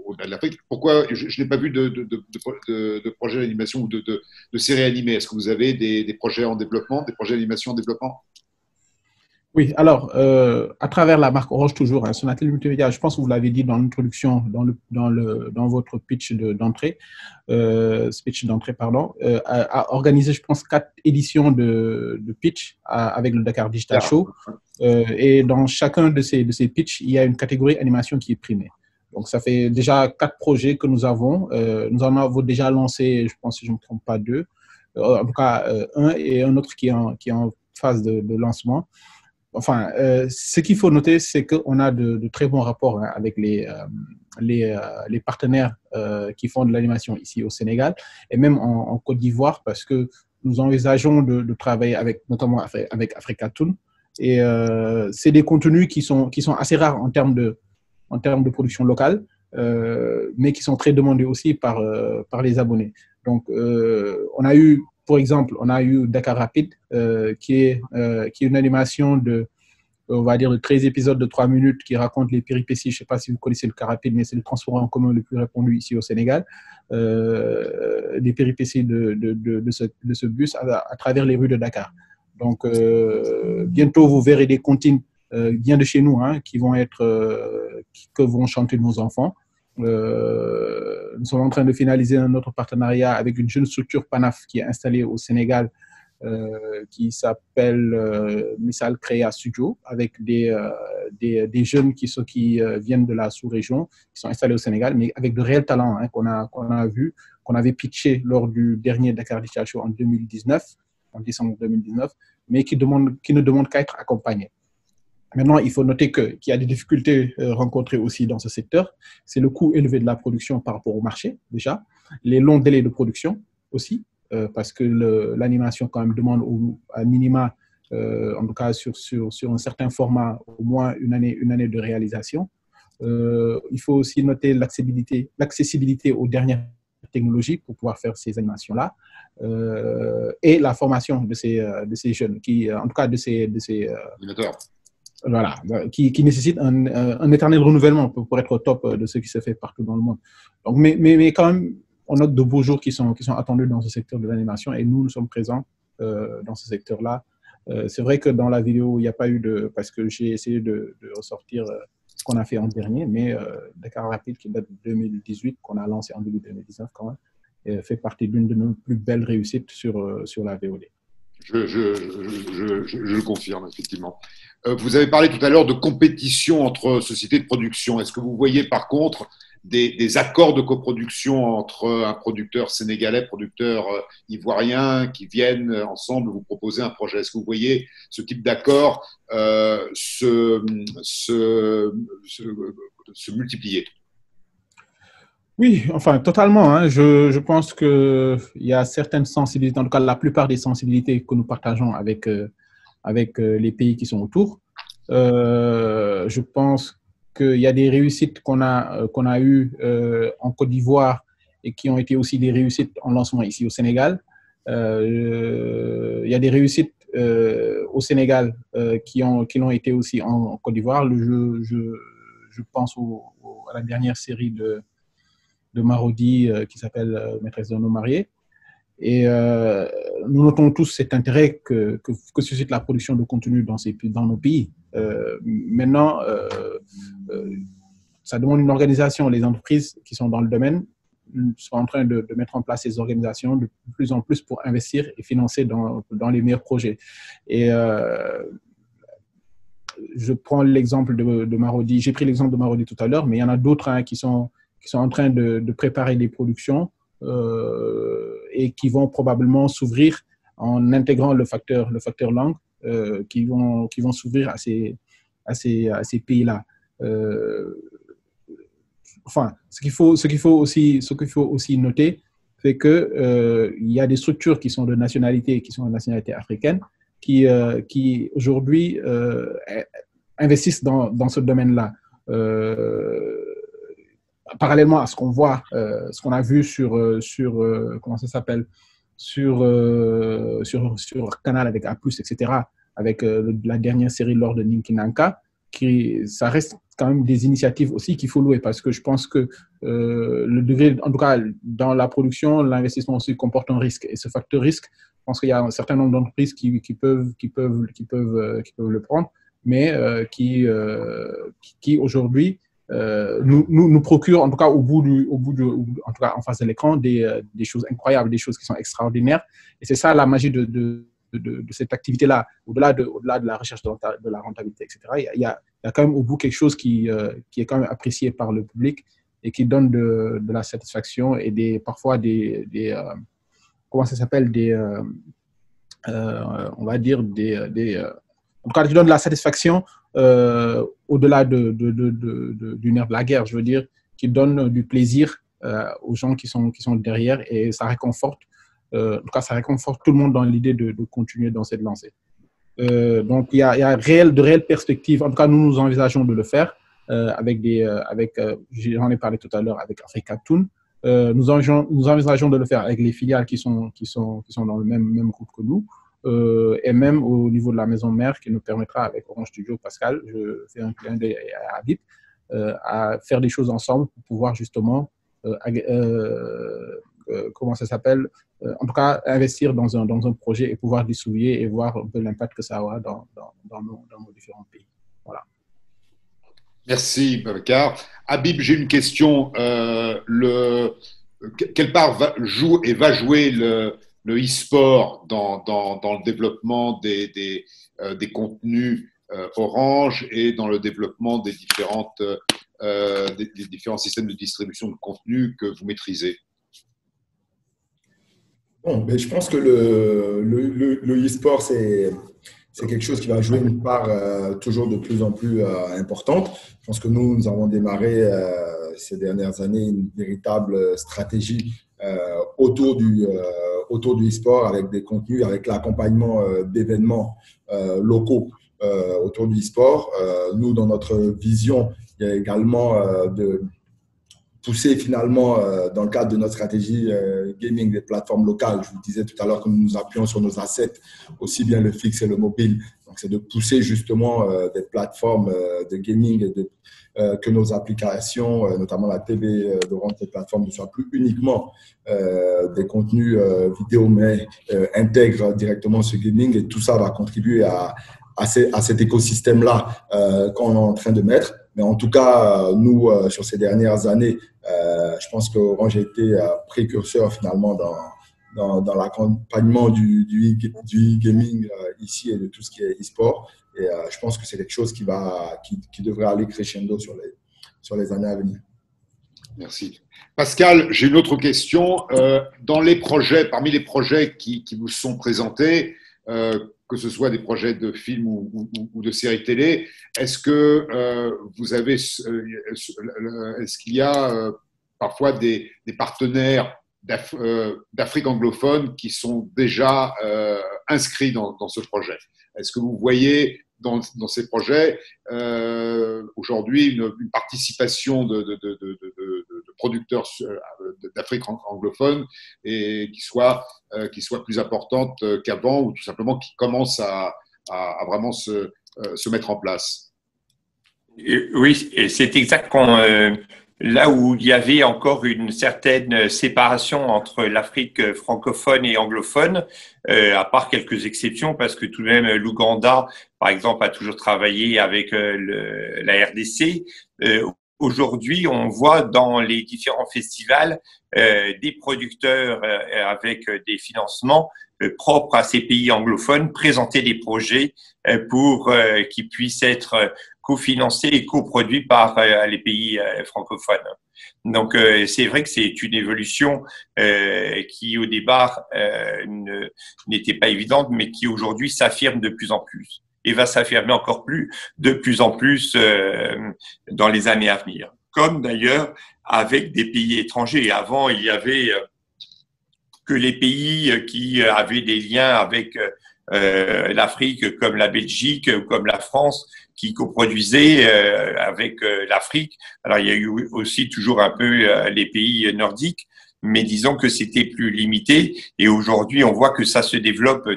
au-delà de l'Afrique. Pourquoi je n'ai pas vu de projet d'animation ou de séries animées? Est-ce que vous avez des projets en développement, des projets d'animation en développement? Oui, alors, à travers la marque Orange toujours, Sonatel Multimédia, je pense que vous l'avez dit dans l'introduction, dans votre pitch d'entrée, a organisé, je pense, 4 éditions de pitch avec le Dakar Digital Show. Et dans chacun de ces pitchs, il y a une catégorie animation qui est primée. Donc, ça fait déjà 4 projets que nous avons. Nous en avons déjà lancé, je pense, si je ne me trompe pas, 2. En tout cas, un et un autre qui est en phase de lancement. Enfin, ce qu'il faut noter, c'est qu'on a de très bons rapports avec les partenaires qui font de l'animation ici au Sénégal et même en Côte d'Ivoire, parce que nous envisageons de travailler notamment avec Africatoon. Et c'est des contenus qui sont assez rares en termes de production locale, mais qui sont très demandés aussi par les abonnés. Donc, pour exemple, on a eu Dakar Rapide, qui est une animation on va dire, de 13 épisodes de 3 minutes qui raconte les péripéties. Je ne sais pas si vous connaissez le car rapide, mais c'est le transport en commun le plus répandu ici au Sénégal. Les péripéties de ce bus à travers les rues de Dakar. Donc, bientôt, vous verrez des comptines bien de chez nous, qui vont chanter nos enfants. Nous sommes en train de finaliser un autre partenariat avec une jeune structure PANAF qui est installée au Sénégal, qui s'appelle Missal Créa Studio, avec des jeunes qui viennent de la sous-région, qui sont installés au Sénégal, mais avec de réels talents qu'on a vu, qu'on avait pitché lors du dernier Dakar Digital Show en 2019, en décembre 2019, mais qui ne demandent qu'à être accompagnés. Maintenant, il faut noter qu'il y a des difficultés rencontrées aussi dans ce secteur. C'est le coût élevé de la production par rapport au marché, déjà. Les longs délais de production aussi, parce que l'animation quand même demande à minima, en tout cas sur un certain format, au moins une année de réalisation. Il faut aussi noter l'accessibilité aux dernières technologies pour pouvoir faire ces animations-là, et la formation de ces jeunes, en tout cas de ces animateurs. Voilà, qui nécessite un éternel renouvellement pour être au top de ce qui se fait partout dans le monde. Donc, mais quand même, on note de beaux jours qui sont attendus dans ce secteur de l'animation, et nous sommes présents dans ce secteur-là. C'est vrai que dans la vidéo, il n'y a pas eu parce que j'ai essayé de ressortir ce qu'on a fait en dernier, mais Dakar Rapide, qui date de 2018, qu'on a lancé en début 2019 quand même, fait partie d'une de nos plus belles réussites sur la VOD. Je le confirme, effectivement. Vous avez parlé tout à l'heure de compétition entre sociétés de production. Est-ce que vous voyez par contre des accords de coproduction entre un producteur sénégalais, producteur ivoirien, qui viennent ensemble vous proposer un projet? Est-ce que vous voyez ce type d'accord se multiplier? Oui, enfin, totalement. Hein. Je pense qu'il y a certaines sensibilités, en tout cas la plupart des sensibilités que nous partageons avec les pays qui sont autour. Je pense qu'il y a des réussites qu'on a eues en Côte d'Ivoire et qui ont été aussi des réussites en lancement ici au Sénégal. Il y a des réussites au Sénégal qui l'ont été aussi en Côte d'Ivoire. Je pense à la dernière série de Marodi qui s'appelle Maîtresse d'un homme marié. Et nous notons tous cet intérêt que suscite la production de contenu dans nos pays. Maintenant, ça demande une organisation. Les entreprises qui sont dans le domaine sont en train de mettre en place ces organisations de plus en plus pour investir et financer dans les meilleurs projets. Et je prends l'exemple de Marodi. J'ai pris l'exemple de Marodi tout à l'heure, mais il y en a d'autres qui sont en train de préparer des productions et qui vont probablement s'ouvrir en intégrant le facteur langue, qui vont s'ouvrir à ces pays-là. Enfin, ce qu'il faut aussi noter, c'est que il y a des structures qui sont de nationalité africaine, qui aujourd'hui investissent dans ce domaine-là. Parallèlement à ce qu'on voit, ce qu'on a vu sur comment ça s'appelle, sur Canal avec A+, etc., avec la dernière série Lors de Ninkinanka, ça reste quand même des initiatives aussi qu'il faut louer, parce que je pense que le degré, en tout cas dans la production, l'investissement aussi comporte un risque, et ce facteur risque, je pense qu'il y a un certain nombre d'entreprises qui peuvent le prendre, mais qui aujourd'hui nous procure, en tout cas en tout cas en face de l'écran, des choses incroyables, des choses qui sont extraordinaires. Et c'est ça la magie de cette activité-là, au-delà de la recherche de la rentabilité, etc. Il y a quand même au bout quelque chose qui est quand même apprécié par le public et qui donne de la satisfaction et parfois comment ça s'appelle, on va dire en tout cas qui donne de la satisfaction au-delà du nerf de la guerre, je veux dire, qui donne du plaisir aux gens qui sont derrière, et ça réconforte, en tout cas, ça réconforte tout le monde dans l'idée de continuer dans cette lancée. Donc, il y a de réelles perspectives. En tout cas, nous envisageons de le faire j'en ai parlé tout à l'heure, avec Africa Toon. Nous envisageons de le faire avec les filiales qui sont dans le même groupe que nous. Et même au niveau de la maison mère, qui nous permettra avec Orange Studio, Pascal, je fais un clin d'œil à Habib, à faire des choses ensemble pour pouvoir justement, comment ça s'appelle, en tout cas investir dans un projet et pouvoir distribuer et voir un peu l'impact que ça aura dans nos différents pays. Voilà. Merci, Babacar. Habib, j'ai une question. Quelle part joue et va jouer le e-sport dans le développement des contenus Orange et dans le développement des différents systèmes de distribution de contenu que vous maîtrisez? Bon, mais je pense que le e-sport, c'est quelque chose qui va jouer une part toujours de plus en plus importante. Je pense que nous avons démarré ces dernières années une véritable stratégie autour du e-sport avec des contenus, avec l'accompagnement d'événements locaux autour du e-sport. Nous, dans notre vision, il y a également de pousser finalement, dans le cadre de notre stratégie gaming des plateformes locales. Je vous disais tout à l'heure que nous nous appuyons sur nos assets, aussi bien le fixe et le mobile. Donc, c'est de pousser justement des plateformes de gaming et que nos applications, notamment la TV de rendre ces plateformes ne soient plus uniquement des contenus vidéo, mais intègrent directement ce gaming. Et tout ça va contribuer à cet écosystème-là qu'on est en train de mettre. Mais en tout cas, nous, sur ces dernières années, je pense qu'Orange a été précurseur finalement dans l'accompagnement du e-gaming ici et de tout ce qui est e-sport. Et je pense que c'est quelque chose qui devrait aller crescendo sur les années à venir. Merci. Pascal, j'ai une autre question. Parmi les projets qui vous sont présentés, que ce soit des projets de films ou de séries télé, est-ce qu'il y a parfois des partenaires d'Afrique anglophone qui sont déjà inscrits dans ce projet? Est-ce que vous voyez dans ces projets aujourd'hui une participation de producteurs d'Afrique anglophone et qui soit plus importante qu'avant, ou tout simplement qui commence à vraiment se mettre en place? Oui, c'est exactement là où il y avait encore une certaine séparation entre l'Afrique francophone et anglophone, à part quelques exceptions, parce que tout de même l'Ouganda, par exemple, a toujours travaillé avec la RDC. Aujourd'hui, on voit dans les différents festivals des producteurs avec des financements propres à ces pays anglophones présenter des projets pour qui puissent être cofinancés et coproduits par les pays francophones. Donc, c'est vrai que c'est une évolution qui, au départ, n'était pas évidente, mais qui aujourd'hui s'affirme de plus en plus et va s'affirmer encore de plus en plus dans les années à venir. Comme d'ailleurs avec des pays étrangers. Avant, il y avait que les pays qui avaient des liens avec l'Afrique, comme la Belgique ou comme la France, qui coproduisaient avec l'Afrique. Alors, il y a eu aussi toujours un peu les pays nordiques, mais disons que c'était plus limité. Et aujourd'hui, on voit que ça se développe,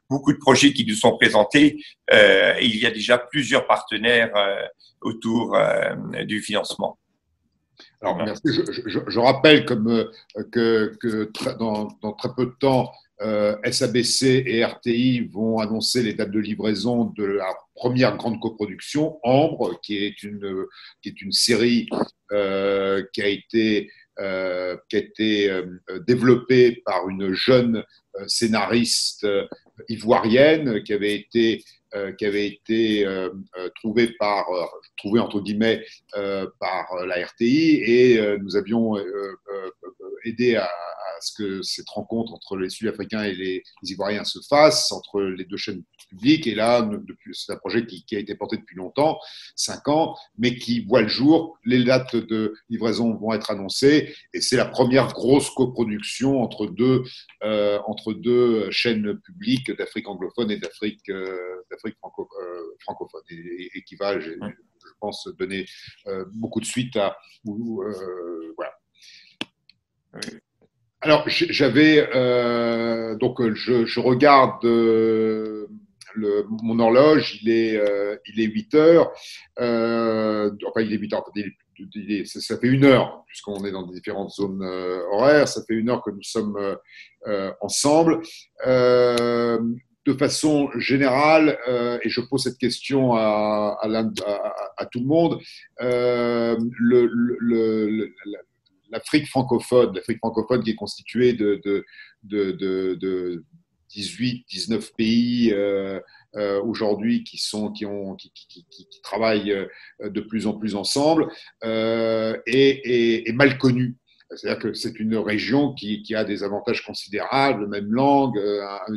beaucoup de projets qui nous sont présentés. Il y a déjà plusieurs partenaires autour du financement. Alors, merci. Je rappelle que dans très peu de temps, SABC et RTI vont annoncer les dates de livraison de la première grande coproduction, Ambre, qui est une série qui a été développée par une jeune scénariste ivoirienne qui avait été trouvée entre guillemets par la RTI, et nous avions aidé à ce que cette rencontre entre les Sud-Africains et les Ivoiriens se fasse, entre les deux chaînes publiques. Et là, c'est un projet qui a été porté depuis longtemps, 5 ans, mais qui voit le jour. Les dates de livraison vont être annoncées, et c'est la première grosse coproduction entre deux chaînes publiques d'Afrique anglophone et d'Afrique francophone, et qui va, je pense, donner beaucoup de suite à voilà. Alors, je regarde mon horloge, il est 8 heures. Enfin, il est 8 heures. Ça fait 1 heure, puisqu'on est dans différentes zones horaires. Ça fait 1 heure que nous sommes ensemble. De façon générale, et je pose cette question à tout le monde, l'Afrique francophone qui est constituée de 18-19 pays aujourd'hui qui travaillent de plus en plus ensemble, est mal connue. C'est-à-dire que c'est une région qui a des avantages considérables, même langue,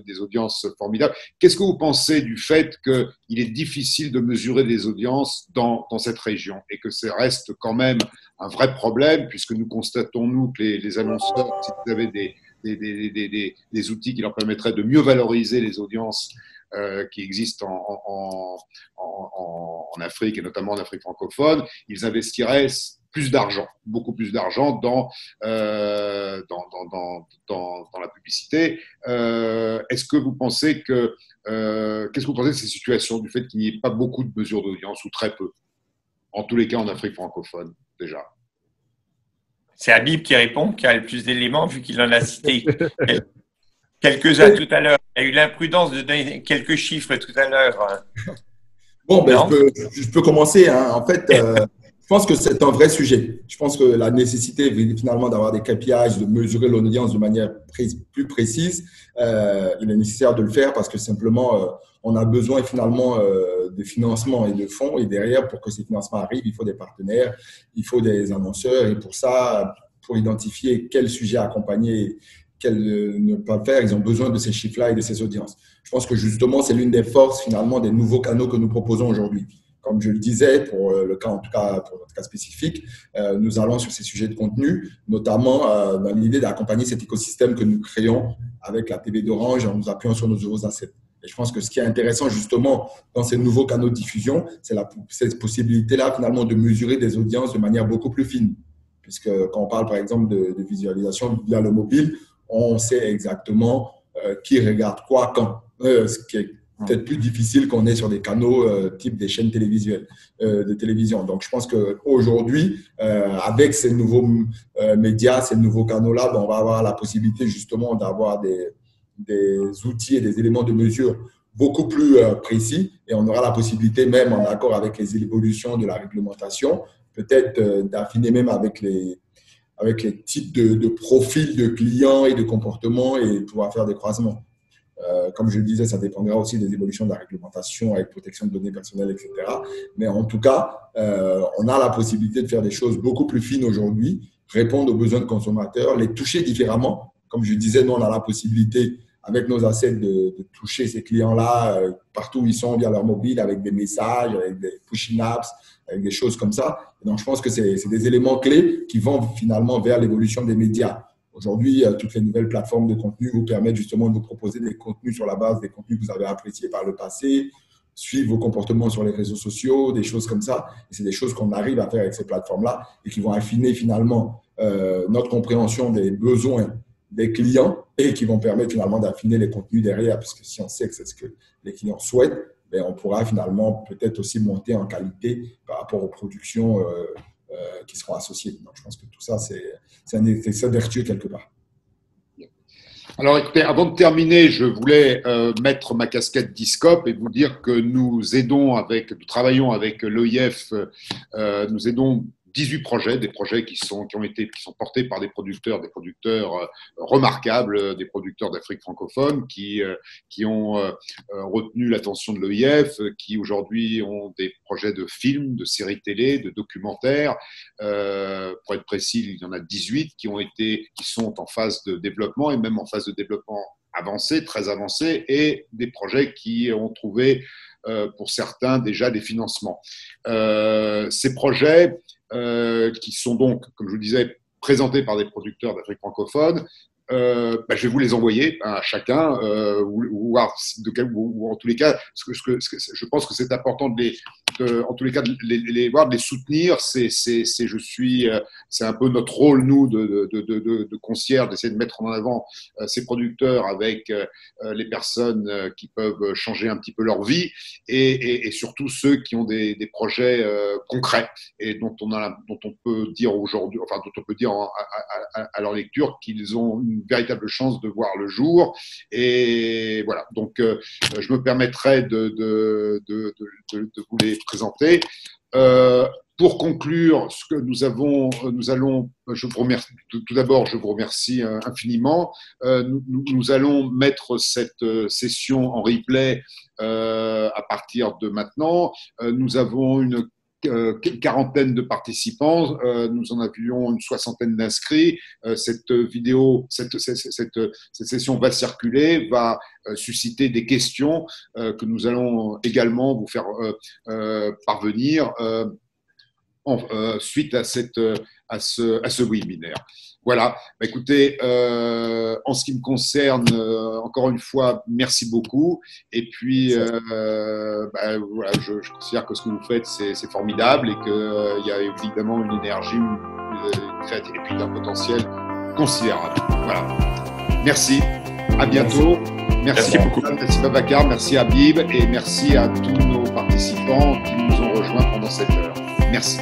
des audiences formidables. Qu'est-ce que vous pensez du fait qu'il est difficile de mesurer des audiences dans cette région et que ça reste quand même un vrai problème, puisque nous constatons, nous, que les annonceurs, si vous avez des outils qui leur permettraient de mieux valoriser les audiences qui existent en Afrique et notamment en Afrique francophone, ils investiraient plus d'argent, beaucoup plus d'argent dans la publicité. Est-ce que vous pensez qu'est-ce que vous pensez de ces situations, du fait qu'il n'y ait pas beaucoup de mesures d'audience ou très peu, en tous les cas en Afrique francophone déjà? C'est Habib qui répond, qui a le plus d'éléments vu qu'il en a cité quelques-uns tout à l'heure. Il y a eu l'imprudence de donner quelques chiffres tout à l'heure. Bon, ben, je peux commencer. Hein. En fait, je pense que c'est un vrai sujet. Je pense que la nécessité finalement d'avoir des KPIs, de mesurer l'audience de manière plus précise, il est nécessaire de le faire parce que simplement, on a besoin finalement de financement et de fonds. Et derrière, pour que ces financements arrivent, il faut des partenaires, il faut des annonceurs. Et pour ça, pour identifier quel sujet accompagner, quel ne pas faire, ils ont besoin de ces chiffres-là et de ces audiences. Je pense que justement, c'est l'une des forces finalement des nouveaux canaux que nous proposons aujourd'hui. Comme je le disais, pour le cas, en tout cas pour notre cas spécifique, nous allons sur ces sujets de contenu, notamment dans l'idée d'accompagner cet écosystème que nous créons avec la TV d'Orange en nous appuyant sur nos nouveaux assets. Et je pense que ce qui est intéressant justement dans ces nouveaux canaux de diffusion, c'est cette possibilité-là finalement de mesurer des audiences de manière beaucoup plus fine. Puisque quand on parle par exemple de visualisation via le mobile, on sait exactement qui regarde quoi quand. Ce qui est peut-être plus difficile qu'on est sur des canaux type des chaînes télévisuelles de télévision. Donc, je pense qu'aujourd'hui, avec ces nouveaux médias, ces nouveaux canaux-là, ben, on va avoir la possibilité justement d'avoir des outils et des éléments de mesure beaucoup plus précis et on aura la possibilité, même en accord avec les évolutions de la réglementation, peut-être d'affiner même avec les types de profils de clients et de comportements et pouvoir faire des croisements. Comme je le disais, ça dépendra aussi des évolutions de la réglementation avec protection de données personnelles, etc. Mais en tout cas, on a la possibilité de faire des choses beaucoup plus fines aujourd'hui, répondre aux besoins de consommateurs, les toucher différemment. Comme je disais, nous, on a la possibilité, avec nos assets, de toucher ces clients-là partout où ils sont, via leur mobile, avec des messages, avec des push-in apps, avec des choses comme ça. Et donc, je pense que c'est des éléments clés qui vont finalement vers l'évolution des médias. Aujourd'hui, toutes les nouvelles plateformes de contenu vous permettent justement de vous proposer des contenus sur la base des contenus que vous avez appréciés par le passé, suivre vos comportements sur les réseaux sociaux, des choses comme ça. Et c'est des choses qu'on arrive à faire avec ces plateformes-là et qui vont affiner finalement notre compréhension des besoins des clients et qui vont permettre finalement d'affiner les contenus derrière, puisque si on sait que c'est ce que les clients souhaitent, ben on pourra finalement peut-être aussi monter en qualité par rapport aux productions qui seront associées. Donc, je pense que tout ça, c'est un effet vertueux quelque part. Alors, écoutez, avant de terminer, je voulais mettre ma casquette d'ISCOP et vous dire que nous travaillons avec l'OIF, nous aidons 18 projets, des projets qui sont portés par des producteurs remarquables, des producteurs d'Afrique francophone qui ont retenu l'attention de l'OIF, qui aujourd'hui ont des projets de films, de séries télé, de documentaires. Pour être précis, il y en a 18 qui sont en phase de développement et même en phase de développement avancé, très avancé, et des projets qui ont trouvé pour certains déjà des financements. Ces projets qui sont donc, comme je vous le disais, présentés par des producteurs d'Afrique francophone, je vais vous les envoyer à chacun, ou en tous les cas, je pense que c'est important en tous les cas de les voir, de les soutenir. C'est un peu notre rôle, nous, de concierge, d'essayer de mettre en avant ces producteurs avec les personnes qui peuvent changer un petit peu leur vie et surtout ceux qui ont des projets concrets et dont on peut dire aujourd'hui, enfin dont on peut dire à leur lecture qu'ils ont une véritable chance de voir le jour. Et voilà, donc je me permettrai de vous les présenter. Pour conclure, ce que tout d'abord, je vous remercie infiniment. Nous allons mettre cette session en replay à partir de maintenant. Nous avons une quarantaine de participants, nous en avions une soixantaine d'inscrits. Cette vidéo, cette session va circuler, va susciter des questions que nous allons également vous faire parvenir suite à ce webinaire. Voilà, écoutez, en ce qui me concerne, encore une fois, merci beaucoup. Et puis, voilà, je considère que ce que vous faites, c'est formidable et qu'il y a évidemment une énergie, une créativité et puis un potentiel considérable. Voilà. Merci, à bientôt. Merci beaucoup. Merci Babacar, merci Habib et merci à tous nos participants qui nous ont rejoints pendant cette heure. Merci.